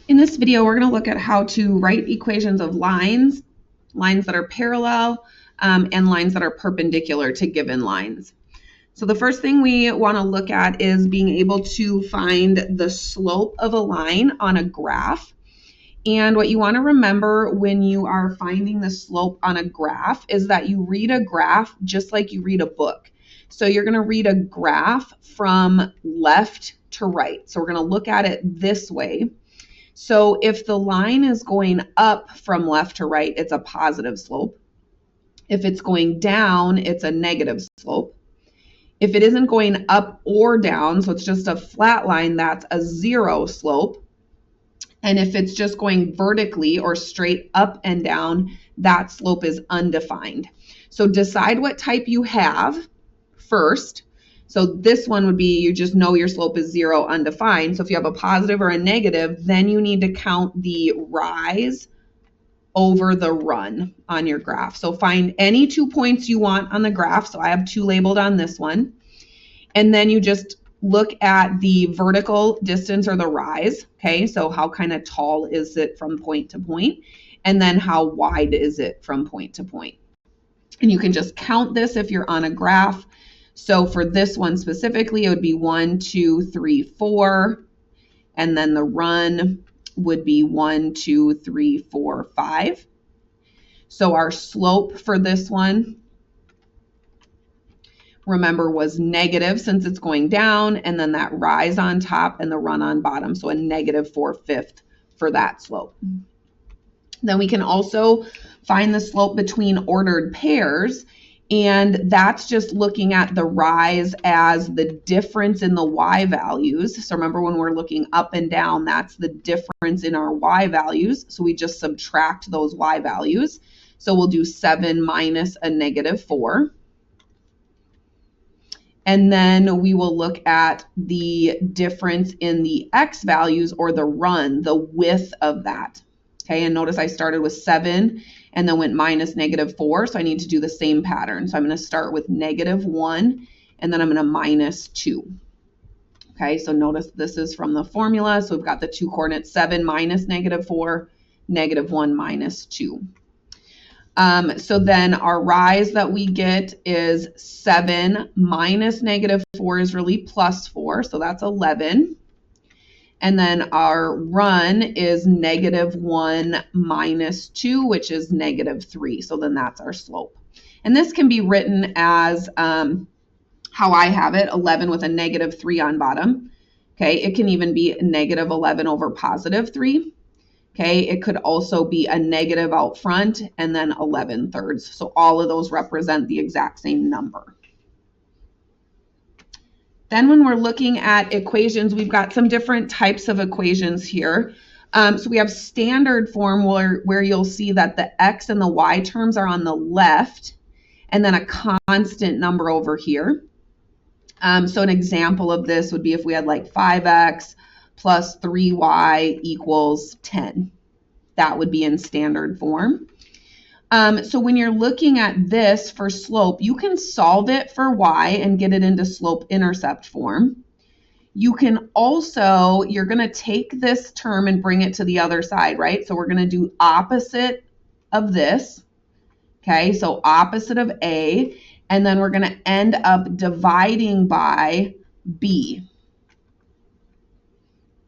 In this video, we're going to look at how to write equations of lines that are parallel, and lines that are perpendicular to given lines. So the first thing we want to look at is being able to find the slope of a line on a graph. And what you want to remember when you are finding the slope on a graph is that you read a graph just like you read a book. So you're going to read a graph from left to right. So we're going to look at it this way. So if the line is going up from left to right, it's a positive slope. If it's going down, it's a negative slope. If it isn't going up or down, so it's just a flat line, that's a zero slope. And if it's just going vertically or straight up and down, that slope is undefined. So decide what type you have first. So this one would be, you just know your slope is zero, undefined. So if you have a positive or a negative, then you need to count the rise over the run on your graph. So find any 2 points you want on the graph. So I have 2 labeled on this one. And then you just look at the vertical distance or the rise. Okay, so how kind of tall is it from point to point? And then how wide is it from point to point? And you can just count this if you're on a graph. So for this one specifically, it would be 1, 2, 3, 4. And then the run would be 1, 2, 3, 4, 5. So our slope for this one, remember, was negative since it's going down, and then that rise on top and the run on bottom. So a negative 4/5 for that slope. Then we can also find the slope between ordered pairs. And that's just looking at the rise as the difference in the y values. So remember, when we're looking up and down, that's the difference in our y values. So we just subtract those y values. So we'll do 7 minus a negative 4. And then we will look at the difference in the x values, or the run, the width of that. Okay, and notice I started with 7 and then went minus negative 4. So I need to do the same pattern. So I'm going to start with negative 1 and then I'm going to minus 2. Okay, so notice this is from the formula. So we've got the 2 coordinates, 7 minus negative 4, negative 1 minus 2. So then our rise that we get is 7 minus negative 4 is really plus 4. So that's 11. And then our run is negative 1 minus 2, which is negative 3. So then that's our slope. And this can be written as how I have it, 11 with a negative 3 on bottom. Okay, it can even be negative 11 over positive 3. Okay, it could also be a negative out front and then 11/3. So all of those represent the exact same number. Then when we're looking at equations, we've got some different types of equations here. So we have standard form where you'll see that the x and the y terms are on the left and then a constant number over here. So an example of this would be if we had like 5x plus 3y equals 10. That would be in standard form. So when you're looking at this for slope, you can solve it for y and get it into slope-intercept form. You can also, you're going to take this term and bring it to the other side, right? So we're going to do opposite of this. Okay, so opposite of A, and then we're going to end up dividing by B.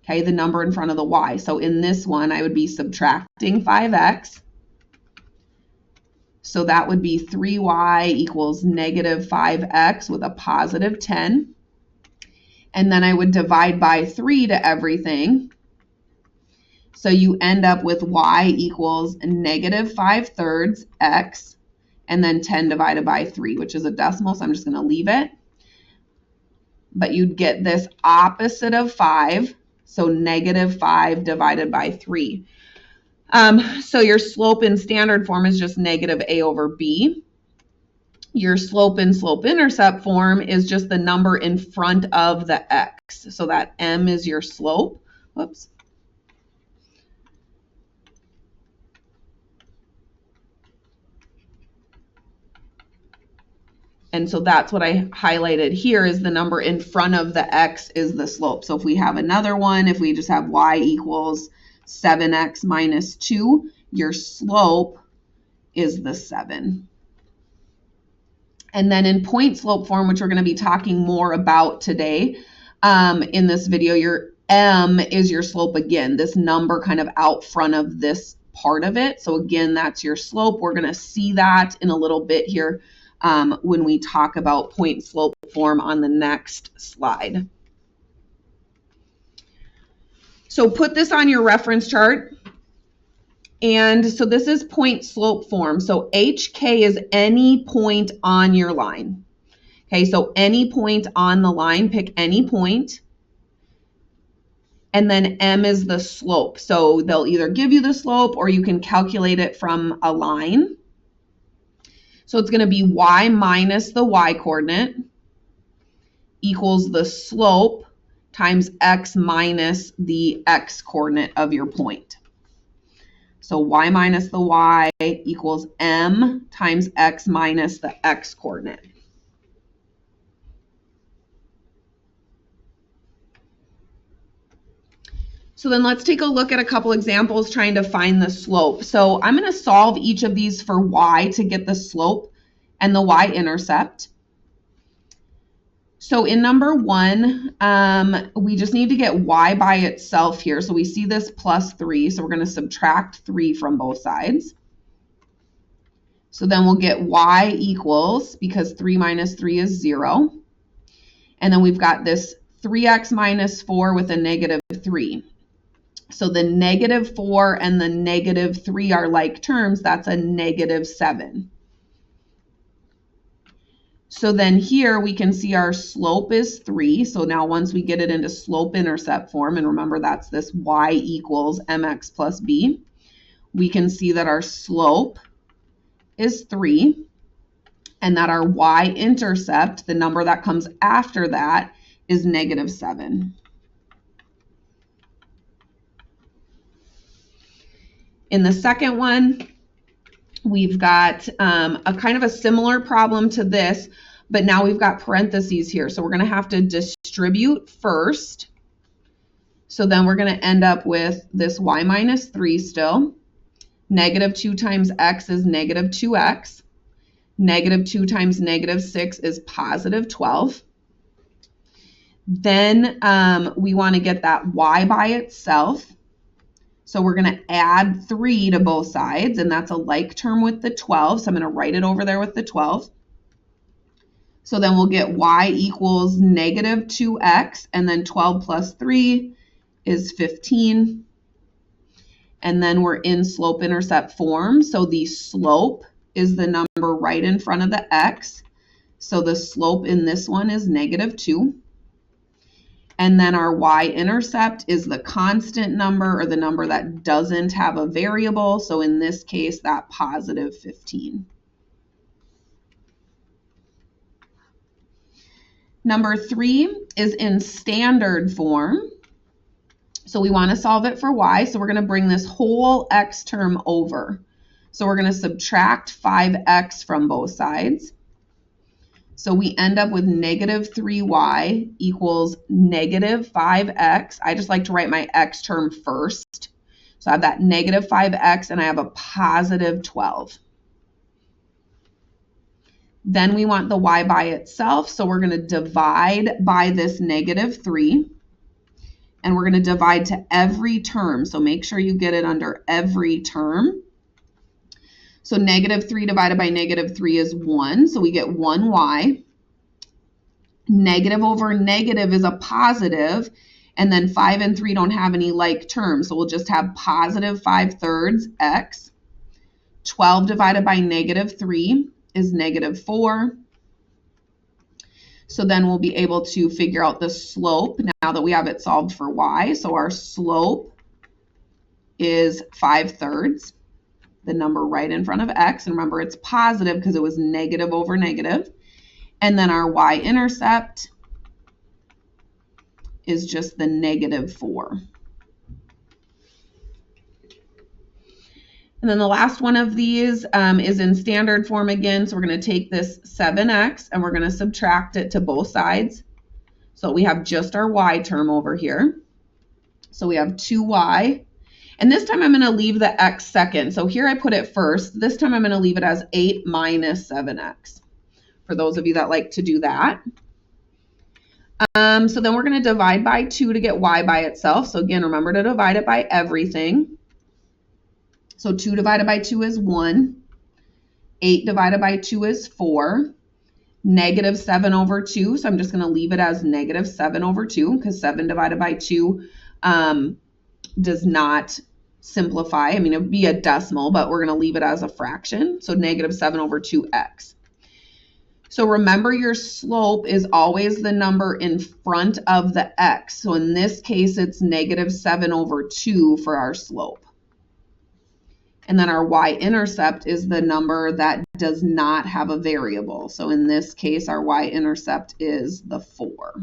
Okay, the number in front of the y. So in this one, I would be subtracting 5x. So that would be 3y equals negative 5x with a positive 10. And then I would divide by 3 to everything. So you end up with y equals negative 5/3 x, and then 10 divided by 3, which is a decimal, so I'm just going to leave it. But you'd get this opposite of 5, so negative 5 divided by 3. So your slope in standard form is just negative a over b. Your slope in slope-intercept form is just the number in front of the x. So that m is your slope. Whoops. And so that's what I highlighted here, is the number in front of the x is the slope. So if we have another one, if we just have y equals 7x minus 2, your slope is the 7. And then in point slope form, which we're going to be talking more about today in this video, your m is your slope again, this number kind of out front of this part of it. So again, that's your slope. We're going to see that in a little bit here when we talk about point slope form on the next slide. So put this on your reference chart. And so this is point slope form. So HK is any point on your line. Okay, so any point on the line, pick any point. And then M is the slope. So they'll either give you the slope or you can calculate it from a line. So it's going to be y minus the y coordinate equals the slope times x minus the x coordinate of your point. So y minus the y equals m times x minus the x coordinate. So then let's take a look at a couple examples trying to find the slope. So I'm going to solve each of these for y to get the slope and the y-intercept. So in number 1, we just need to get y by itself here. So we see this plus 3, so we're going to subtract 3 from both sides. So then we'll get y equals, because 3 minus 3 is 0. And then we've got this 3x minus 4 with a negative 3. So the negative 4 and the negative 3 are like terms. That's a negative 7. So then here we can see our slope is 3. So now once we get it into slope-intercept form, and remember that's this y equals mx plus b, we can see that our slope is 3 and that our y-intercept, the number that comes after that, is negative 7. In the second one, we've got a kind of a similar problem to this, but now we've got parentheses here. So we're going to have to distribute first. So then we're going to end up with this y minus 3 still. Negative 2 times x is negative 2x. Negative 2 times negative 6 is positive 12. Then we want to get that y by itself. So we're going to add 3 to both sides, and that's a like term with the 12. So I'm going to write it over there with the 12. So then we'll get y equals negative 2x, and then 12 plus 3 is 15. And then we're in slope-intercept form. So the slope is the number right in front of the x. So the slope in this one is negative 2. And then our y-intercept is the constant number, or the number that doesn't have a variable. So in this case, that positive 15. Number 3 is in standard form. So we want to solve it for y. So we're going to bring this whole x term over. So we're going to subtract 5x from both sides. So we end up with negative 3y equals negative 5x. I just like to write my x term first. So I have that negative 5x and I have a positive 12. Then we want the y by itself. So we're going to divide by this negative 3. And we're going to divide to every term. So make sure you get it under every term. So negative 3 divided by negative 3 is 1. So we get 1y. Negative over negative is a positive. And then 5 and 3 don't have any like terms. So we'll just have positive 5/3 x. 12 divided by negative 3 is negative 4. So then we'll be able to figure out the slope now that we have it solved for y. So our slope is 5/3, the number right in front of x. And remember, it's positive because it was negative over negative. And then our y-intercept is just the negative 4. And then the last one of these is in standard form again. So we're going to take this 7x and we're going to subtract it to both sides. So we have just our y term over here. So we have 2y. And this time I'm going to leave the x second. So here I put it first. This time I'm going to leave it as 8 minus 7x, for those of you that like to do that. So then we're going to divide by 2 to get y by itself. So again, remember to divide it by everything. So 2 divided by 2 is 1. 8 divided by 2 is 4. Negative 7 over 2. So I'm just going to leave it as negative 7 over 2 because 7 divided by 2 does not simplify. I mean, it would be a decimal, but we're going to leave it as a fraction. So negative 7 over 2x. So remember, your slope is always the number in front of the x. So in this case, it's negative 7 over 2 for our slope. And then our y-intercept is the number that does not have a variable. So in this case, our y-intercept is the 4.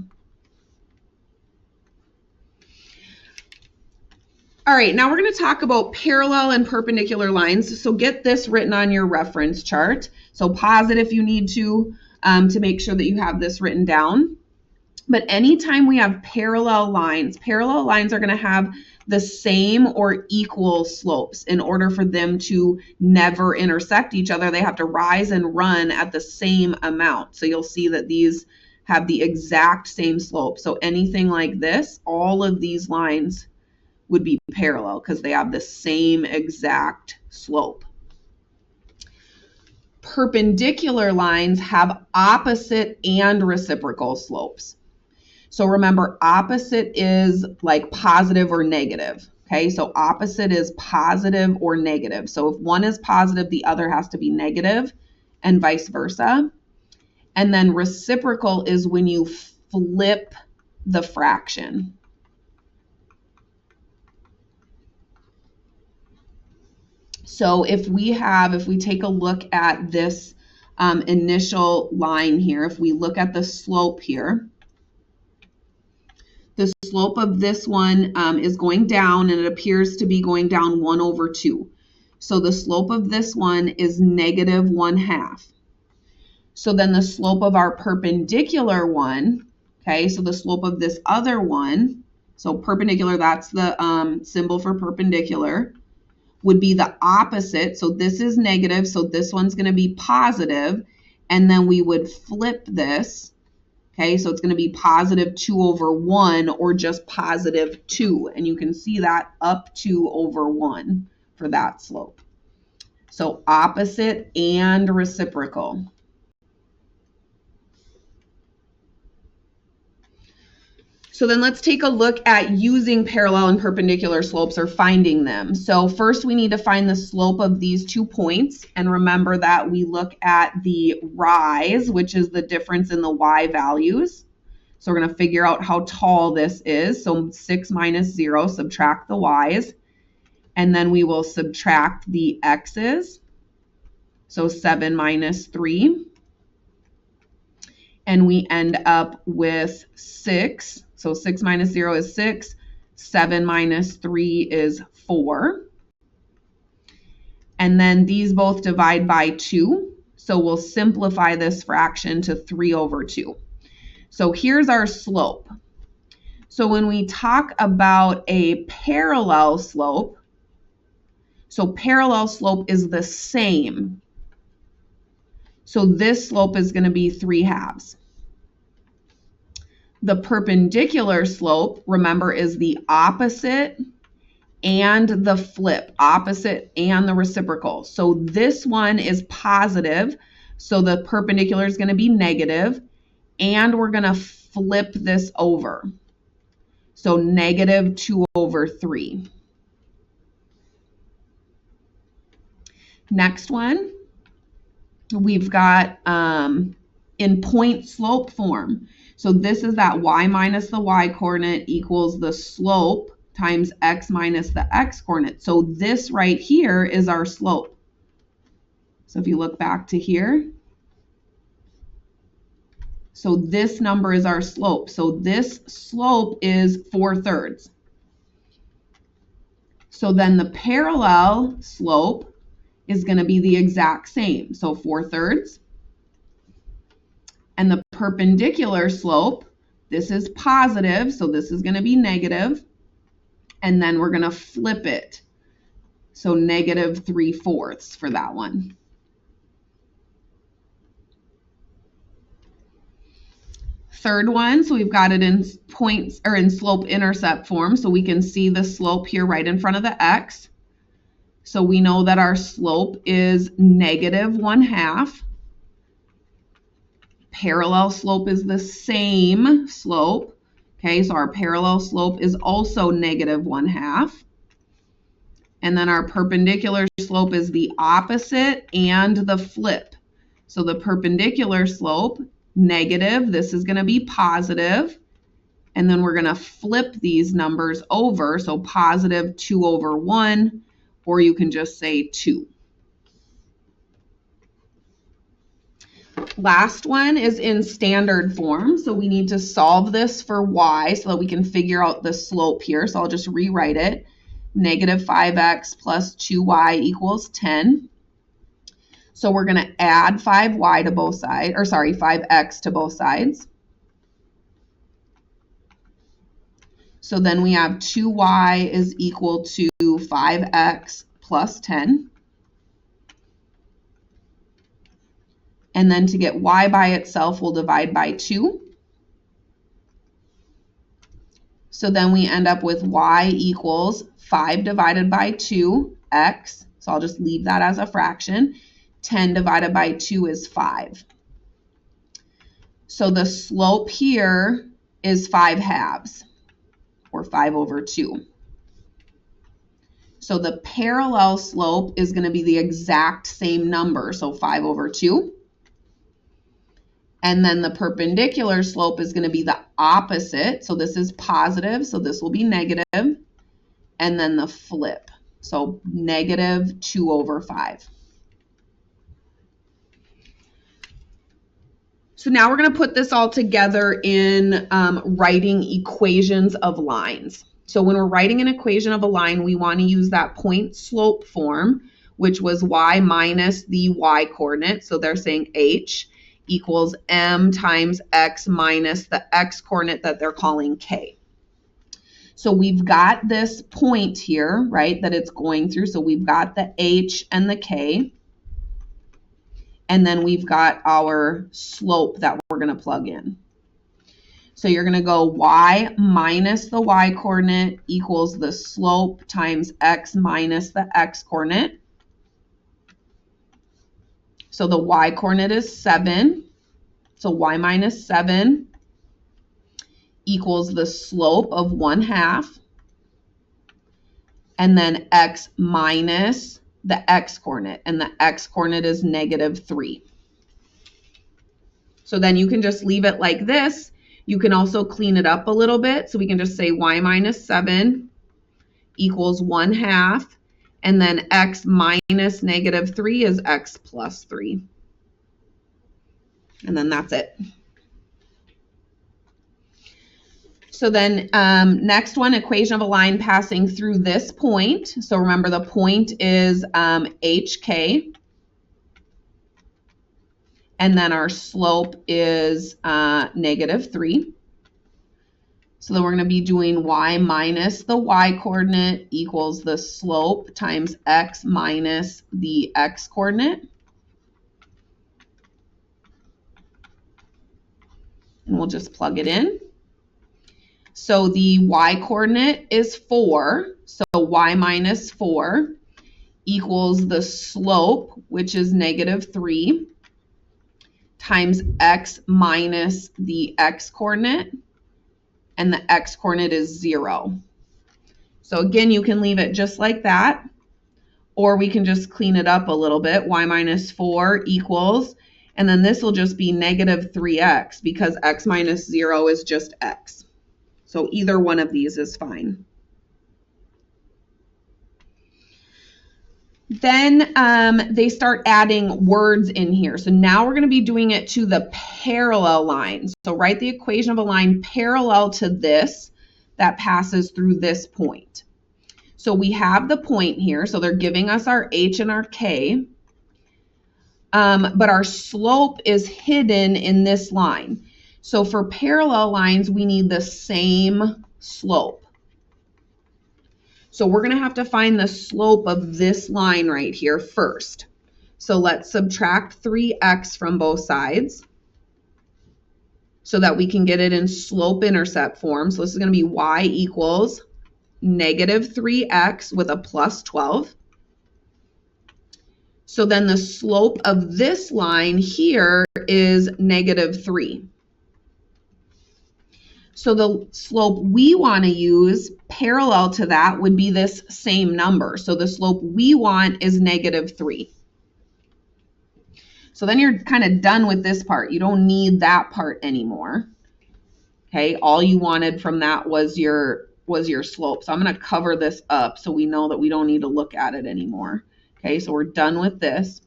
All right, now we're going to talk about parallel and perpendicular lines. So get this written on your reference chart. So pause it if you need to make sure that you have this written down. But anytime we have parallel lines are going to have the same or equal slopes. In order for them to never intersect each other, they have to rise and run at the same amount. So you'll see that these have the exact same slope. So anything like this, all of these lines would be parallel because they have the same exact slope. Perpendicular lines have opposite and reciprocal slopes. So remember, opposite is like positive or negative. Okay, so opposite is positive or negative. So if one is positive, the other has to be negative, and vice versa. And then reciprocal is when you flip the fraction. So if we take a look at this initial line here, if we look at the slope here, the slope of this one is going down, and it appears to be going down 1 over 2. So the slope of this one is negative 1/2. So then the slope of our perpendicular one, okay, so the slope of this other one, so perpendicular, that's the symbol for perpendicular, would be the opposite. So this is negative, so this one's going to be positive, and then we would flip this. Okay, so it's going to be positive 2 over 1 or just positive 2. And you can see that up 2 over 1 for that slope. So opposite and reciprocal. So then let's take a look at using parallel and perpendicular slopes, or finding them. So first we need to find the slope of these 2 points. And remember that we look at the rise, which is the difference in the y values. So we're going to figure out how tall this is. So 6 minus 0, subtract the y's. And then we will subtract the x's. So 7 minus 3. And we end up with 6. So 6 minus 0 is 6. 7 minus 3 is 4. And then these both divide by 2. So we'll simplify this fraction to 3 over 2. So here's our slope. So when we talk about a parallel slope, so parallel slope is the same. So this slope is going to be 3/2. The perpendicular slope, remember, is the opposite and the flip, opposite and the reciprocal. So this one is positive, so the perpendicular is going to be negative, and we're going to flip this over. So negative 2 over 3. Next one, we've got in point slope form. So this is that y minus the y coordinate equals the slope times x minus the x coordinate. So this right here is our slope. So if you look back to here, so this number is our slope. So this slope is 4/3. So then the parallel slope is going to be the exact same. So 4/3. And the perpendicular slope, this is positive, so this is going to be negative. And then we're going to flip it. So negative 3/4 for that one. Third one, so we've got it in points or in slope intercept form, so we can see the slope here right in front of the x. So we know that our slope is negative 1/2. Parallel slope is the same slope. Okay, so our parallel slope is also negative 1/2. And then our perpendicular slope is the opposite and the flip. So the perpendicular slope, negative, this is going to be positive. And then we're going to flip these numbers over. So positive 2/1, or you can just say 2. Last one is in standard form. So we need to solve this for y so that we can figure out the slope here. So I'll just rewrite it. Negative 5x plus 2y equals 10. So we're going to add 5y to both sides, or sorry, 5x to both sides. So then we have 2y is equal to 5x plus 10. And then to get y by itself, we'll divide by 2. So then we end up with y equals 5 divided by 2x. So I'll just leave that as a fraction. 10 divided by 2 is 5. So the slope here is 5/2, or 5/2. So the parallel slope is going to be the exact same number, so 5/2. And then the perpendicular slope is going to be the opposite. So this is positive, so this will be negative. And then the flip, so negative 2/5. So now we're going to put this all together in writing equations of lines. So when we're writing an equation of a line, we want to use that point slope form, which was y minus the y coordinate. So they're saying h equals m times x minus the x coordinate that they're calling k. So we've got this point here, right, that it's going through. So we've got the h and the k. And then we've got our slope that we're going to plug in. So you're going to go y minus the y coordinate equals the slope times x minus the x coordinate. So the y coordinate is 7. So y minus 7 equals the slope of 1/2. And then x minus the x coordinate. And the x coordinate is negative 3. So then you can just leave it like this. You can also clean it up a little bit. So we can just say y minus 7 equals 1/2. And then x minus negative 3 is x plus 3. And then that's it. So then next one, equation of a line passing through this point. So remember the point is HK. And then our slope is negative 3. So then we're going to be doing y minus the y coordinate equals the slope times x minus the x coordinate. And we'll just plug it in. So the y coordinate is 4. So y minus 4 equals the slope, which is negative 3, times x minus the x coordinate. And the x coordinate is 0. So again, you can leave it just like that. Or we can just clean it up a little bit. Y minus 4 equals, and then this will just be negative 3x because x minus 0 is just x. So either one of these is fine. Then they start adding words in here. So now we're going to be doing it to the parallel lines. So write the equation of a line parallel to this that passes through this point. So we have the point here. So they're giving us our h and our k. But our slope is hidden in this line. So for parallel lines, we need the same slope. So we're going to have to find the slope of this line right here first. So let's subtract 3x from both sides so that we can get it in slope-intercept form. So this is going to be y equals negative 3x with a plus 12. So then the slope of this line here is negative 3. So the slope we want to use parallel to that would be this same number. So the slope we want is negative 3. So then you're kind of done with this part. You don't need that part anymore. Okay, all you wanted from that was your slope. So I'm going to cover this up so we know that we don't need to look at it anymore. Okay, so we're done with this.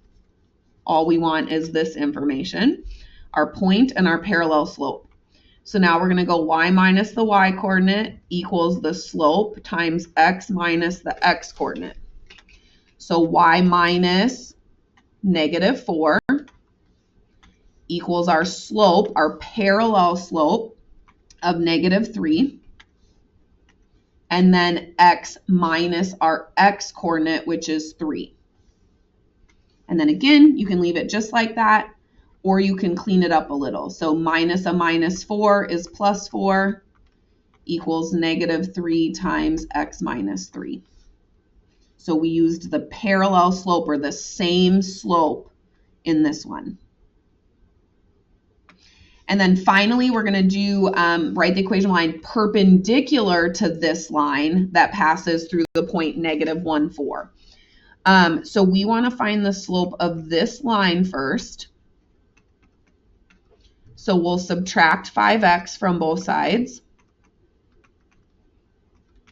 All we want is this information, our point and our parallel slope. So now we're going to go y minus the y coordinate equals the slope times x minus the x coordinate. So y minus negative 4 equals our slope, our parallel slope of negative 3. And then x minus our x coordinate, which is 3. And then again, you can leave it just like that, or you can clean it up a little. So minus a minus 4 is plus 4 equals negative 3 times x minus 3. So we used the parallel slope, or the same slope, in this one. And then finally, we're going to do write the equation line perpendicular to this line that passes through the point negative 1, 4. So we want to find the slope of this line first. So we'll subtract 5x from both sides.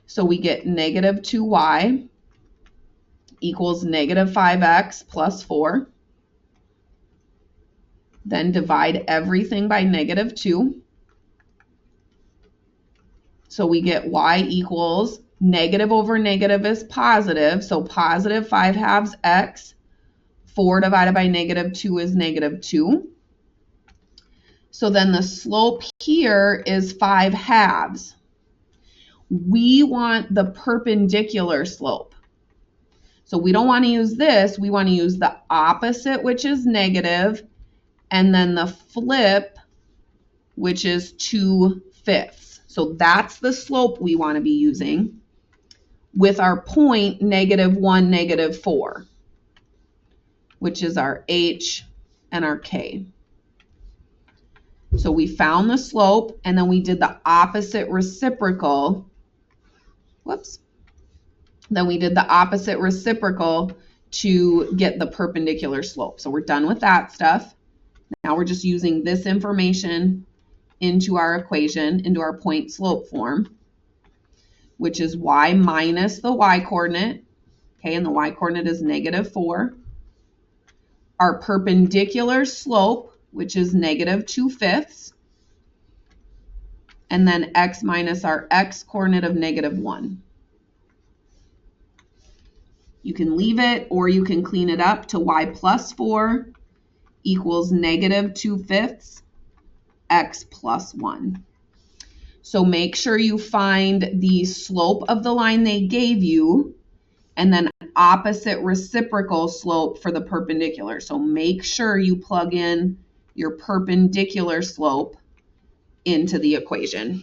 So we get negative 2y equals negative 5x plus 4. Then divide everything by negative 2. So we get y equals negative over negative is positive. So positive 5/2 x. 4 divided by negative 2 is negative 2. So then the slope here is 5/2. We want the perpendicular slope. So we don't want to use this. We want to use the opposite, which is negative, and then the flip, which is 2/5. So that's the slope we want to be using with our point negative 1, negative 4, which is our h and our k. So we found the slope, and then we did the opposite reciprocal. Whoops. Then we did the opposite reciprocal to get the perpendicular slope. So we're done with that stuff. Now we're just using this information into our equation, into our point slope form, which is y minus the y coordinate. Okay, and the y coordinate is negative 4. Our perpendicular slope, which is negative 2/5. And then x minus our x coordinate of negative 1. You can leave it, or you can clean it up to y plus 4 equals negative 2/5 x plus 1. So make sure you find the slope of the line they gave you, and then opposite reciprocal slope for the perpendicular. So make sure you plug in your perpendicular slope into the equation.